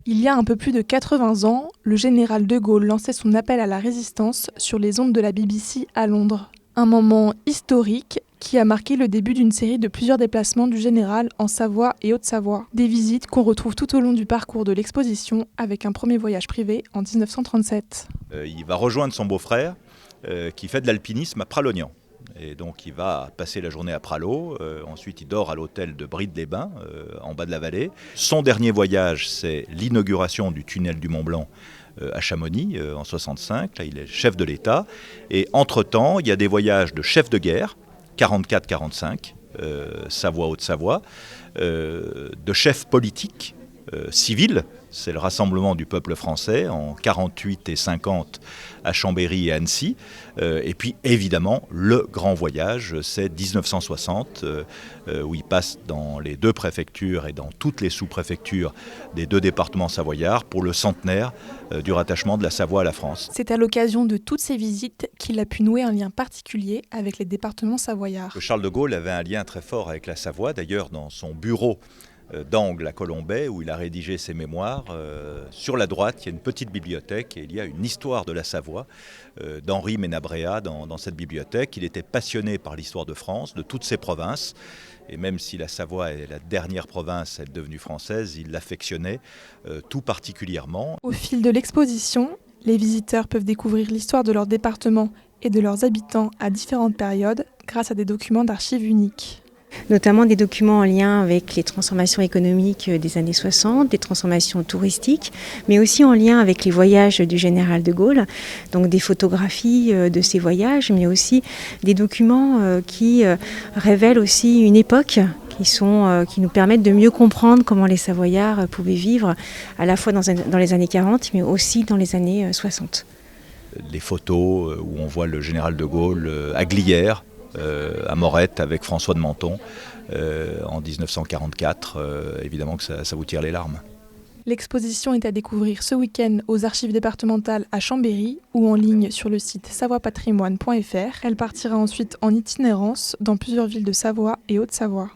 Il y a un peu plus de 80 ans, le général de Gaulle lançait son appel à la résistance sur les ondes de la BBC à Londres. Un moment historique qui a marqué le début d'une série de plusieurs déplacements du général en Savoie et Haute-Savoie. Des visites qu'on retrouve tout au long du parcours de l'exposition avec un premier voyage privé en 1937. Il va rejoindre son beau-frère qui fait de l'alpinisme à Pralognan. Et donc il va passer la journée à Pralot, ensuite il dort à l'hôtel de Brides-les-Bains, en bas de la vallée. Son dernier voyage, c'est l'inauguration du tunnel du Mont-Blanc à Chamonix en 65, là il est chef de l'État. Et entre-temps, il y a des voyages de chef de guerre, 44-45, Savoie, Haute-Savoie, de chefs politiques, civils. C'est le rassemblement du peuple français en 48 et 50 à Chambéry et Annecy. Et puis évidemment, le grand voyage, c'est 1960, où il passe dans les deux préfectures et dans toutes les sous-préfectures des deux départements savoyards pour le centenaire du rattachement de la Savoie à la France. C'est à l'occasion de toutes ces visites qu'il a pu nouer un lien particulier avec les départements savoyards. Charles de Gaulle avait un lien très fort avec la Savoie. D'ailleurs, dans son bureau d'Angle à Colombey, où il a rédigé ses mémoires. Sur la droite, il y a une petite bibliothèque et il y a une histoire de la Savoie d'Henri Menabrea dans cette bibliothèque. Il était passionné par l'histoire de France, de toutes ses provinces. Et même si la Savoie est la dernière province à être devenue française, il l'affectionnait tout particulièrement. Au fil de l'exposition, les visiteurs peuvent découvrir l'histoire de leur département et de leurs habitants à différentes périodes grâce à des documents d'archives uniques. Notamment des documents en lien avec les transformations économiques des années 60, des transformations touristiques, mais aussi en lien avec les voyages du général de Gaulle, donc des photographies de ces voyages, mais aussi des documents qui révèlent aussi une époque, qui nous permettent de mieux comprendre comment les Savoyards pouvaient vivre à la fois dans les années 40, mais aussi dans les années 60. Les photos où on voit le général de Gaulle à Glières, à Morette avec François de Menton en 1944, évidemment que ça vous tire les larmes. L'exposition est à découvrir ce week-end aux archives départementales à Chambéry ou en ligne sur le site savoiepatrimoine.fr. Elle partira ensuite en itinérance dans plusieurs villes de Savoie et Haute-Savoie.